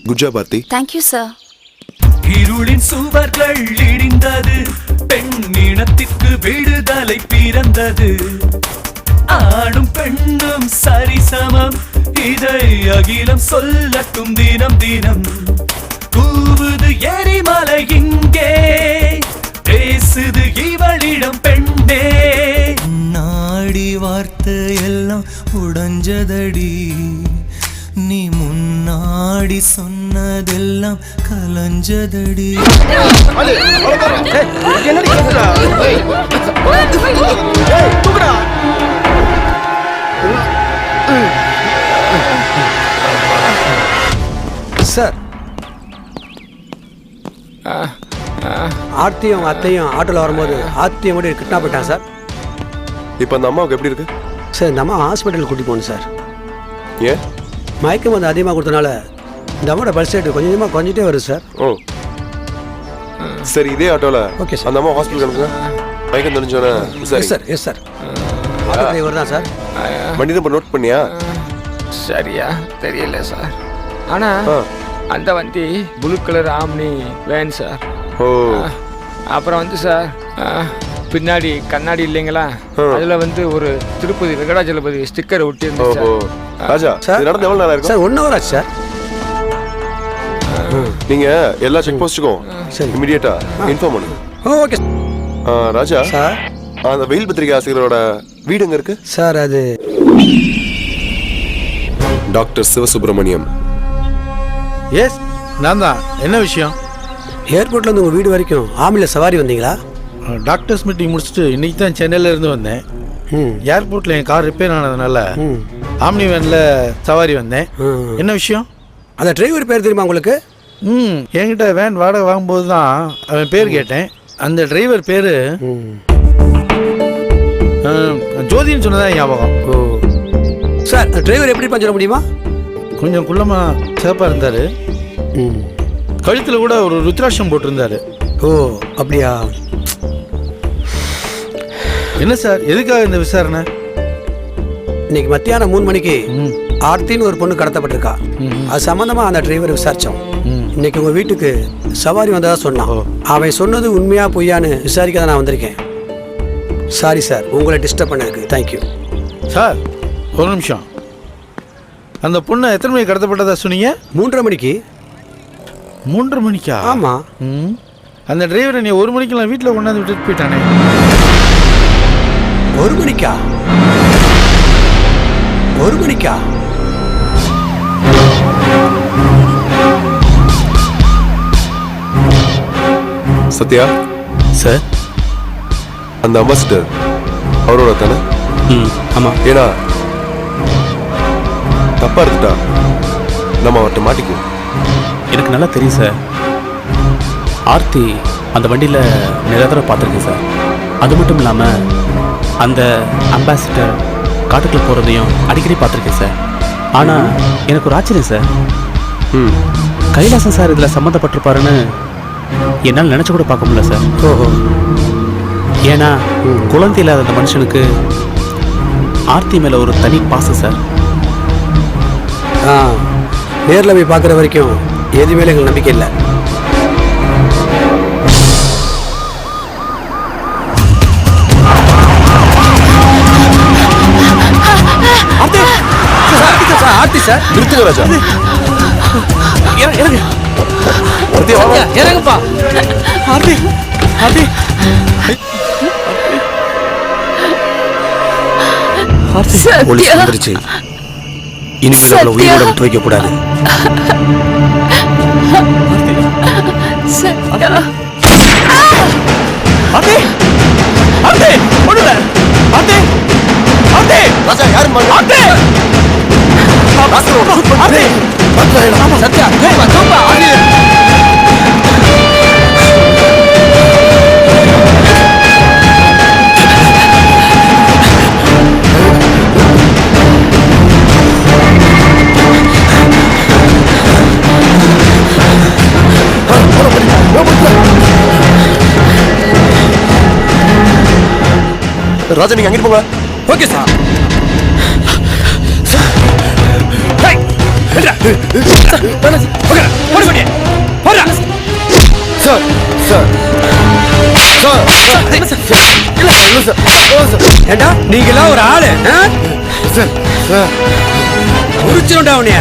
Good job Aarthi. Thank you sir. இருளின் சுவர்கள் இடிந்தது, பெண் இனத்திற்கு விடுதலை பிறந்தது. ஆணும் பெண்ணும் சரிசமம், இதை அகிலம் சொல்லட்டும் தினம் தினம். கூவுது எரிமலை இங்கே, பேசுது இவளிடம் பெண்ணே. நாடி வார்த்தை எல்லாம் உடைஞ்சதடி, நீ முன்னாடி சொன்னதெல்லாம் கலஞ்சதடி. சார், ஆர்த்தியும் அவங்க அத்தையும் ஆட்டோவில் வரும்போது ஆர்த்தியை மட்டும் கிட்னாப் பண்ணிட்டான் சார். இப்போ அந்த அம்மாவுக்கு எப்படி இருக்கு? சார், இந்த அம்மா ஹாஸ்பிட்டலுக்கு கூட்டி போகணும் சார். ஏன்? மயக்கம் வந்து அதிகமாக கொடுத்தனால இந்த அம்மாவோட பல்ஸ் ரேட்டு கொஞ்சம் கொஞ்சமாக குறைஞ்சிட்டே வருது சார். ஓ சரி, இதே ஆட்டோவில் ஓகே சார். அந்த அம்மா ஹாஸ்பிட்டல் அனுப்புங்க. மயக்கம் தெரிஞ்சோன்னே சரி yes sir, yes sir. Auto driver தான் சார். வண்டி நம்பர் நோட் பண்ணியா? சரியா தெரியல சார். ஆனால் அந்த வண்டி blue colour omni van sir. ஓ அப்புறம் வந்து சார், பின்னாடி கண்ணாடி இல்லைங்களா, அதில் வந்து ஒரு திருப்பதி வெங்கடாஜலபதி ஸ்டிக்கர் ஒட்டி இருந்துச்சு ஓ சார். ராஜா, சார். இது நடந்து எவ்வளோ நேரம் இருக்கும்? சார் 1 hour ஆச்சு சார். நீங்கள் எல்லா செக் போஸ்ட்டுக்கும் சரி. இமிடியேட்டா இன்ஃபார்ம் பண்ணுங்க. ஓகே ராஜா சார். அந்த வெயில் பத்திரிகை ஆசிரியரோட வீடு எங்க இருக்கு சார்? அது டாக்டர் சிவசுப்பிரமணியம். எஸ், நான் தான். என்ன விஷயம்? ஏர்போர்ட்லேருந்து உங்கள் வீடு வரைக்கும் ஆமியில் சவாரி வந்தீங்களா? டாக்டர்ஸ் மீட்டிங் முடிச்சுட்டு இன்னைக்கு தான் சென்னையில இருந்து வந்தேன். ஏர்போர்ட்டில் என் கார் ரிப்பேர் ஆனதுனால ஆம்னி வேனில் சவாரி வந்தேன். என்ன விஷயம்? அந்த டிரைவர் பேர் தெரியுமா உங்களுக்கு? என்கிட்ட வேன் வாடகை வாங்கும்போது தான் அவன் பேர் கேட்டேன். அந்த டிரைவர் பேர் ஜோதின்னு சொன்னதான் ஞாபகம். ஓ சார், டிரைவர் எப்படி சொல்ல முடியுமா? கொஞ்சம் குள்ளமாக சிறப்பாக இருந்தார். கழுத்தில் கூட ஒரு ருத்ராட்சம் போட்டிருந்தாரு. ஓ அப்படியா? என்ன சார், எதுக்காக இந்த விசாரணை? இன்னைக்கு மத்தியானம் 3 மணிக்கு ஆர்த்தின்னு ஒரு பொண்ணு கடத்தப்பட்டிருக்கா. அது சம்பந்தமா அந்த டிரைவர் விசாரிச்சோம். இன்னைக்கு உங்க வீட்டுக்கு சவாரி வந்ததா சொன்னான். அவன் சொன்னது உண்மையா பொய்யான்னு விசாரிக்க தான் நான் வந்திருக்கேன். சாரி சார், உங்களை டிஸ்டர்ப் பண்ணதுக்கு. Thank you sir. ஒரு நிமிஷம். அந்த பொண்ணை எத்தனை மணிக்கு கடத்தப்பட்டதா சொன்னீங்க? 3:30 மணிக்கு. 3:30 மணிக்கா? ஆமா. அந்த டிரைவரை நீ 1 மணிக்கெல்லாம் வீட்டில் கொண்டாந்து விட்டுட்டு போயிட்டானே. 1 மணிக்கா? 1 மணிக்கா? சத்யா சார், அந்த அம்பாசிடர் அவரோட தானே? ஆமாம். ஏடா தப்பா இருந்துட்டா நம்ம அவர்கிட்ட மாட்டிக்குவோம். எனக்கு நல்லா தெரியும் சார். ஆர்த்தி அந்த வண்டியில் நிறைய தடவை பார்த்துருக்கேன் சார். அது மட்டும் இல்லாமல் அந்த அம்பாசிடர் காட்டுக்குள்ளே போகிறதையும் அடிக்கடி பார்த்துருக்கேன் சார். ஆனால் எனக்கு ஒரு ஆச்சரியம் சார். கைலாசம் சார் இதில் சம்மந்தப்பட்டிருப்பாருன்னு என்னால் நினச்சி கூட பார்க்க முடியல சார். ஓஹோ. ஏன்னா குழந்தை இல்லாத அந்த மனுஷனுக்கு ஆர்த்தி மேலே ஒரு தனி பாசம் சார். நேரில் போய் பார்க்குற வரைக்கும் எது மேலே எங்களுக்கு நம்பிக்கை இல்லை. ஆர்த்தி சார், நிறுத்துங்க ராஜா. இறங்குப்பா. ஆர்த்தி, ஆர்த்தி, போலீஸ் வந்துருச்சு. இனிமேல் அவளை உயிரோட விட்டு வைக்க கூடாது. ராஜா, நீங்க அங்கிட்டு போங்க. Okay sir. சார் சார் ஏண்டா நீங்களாம் ஒரு ஆளு சார் சார் முடிச்சிருண்டா அவனைய.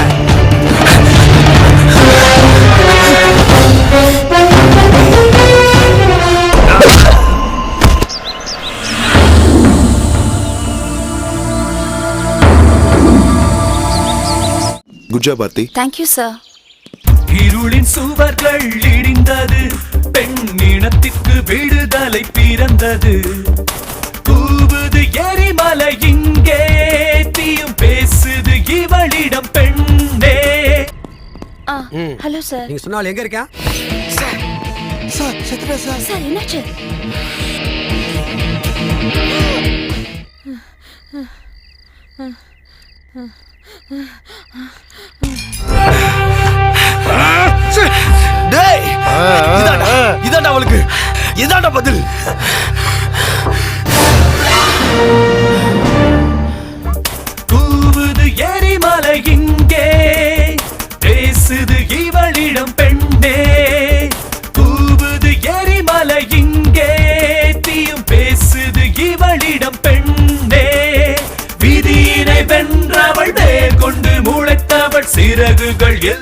Good job Aarthi. Thank you sir. இருளின் சுவர்கள் இடிந்தது, பெண் இனத்திற்கு விடுதலை பிறந்தது. கூவுது எரிமலை இங்கே, தீயும் பேசுது இவளிடம் பெண்ணே. Hello sir. நீங்க சொன்னாலும் எங்க இருக்கேன்? சார் என்னாச்சு? இதாண்டா அவளுக்கு, இதாண்டா பதில். கூவுது எரிமலை இங்கே, பேசுது இவளிடம் பெண்ணே. கூவுது எரிமலை இங்கே, தீயும் பேசுது இவளிடம் பெண்ணே. விதியினை வென்றவள் வேர் கொண்டு முளைத்தவள் சிறகுகள்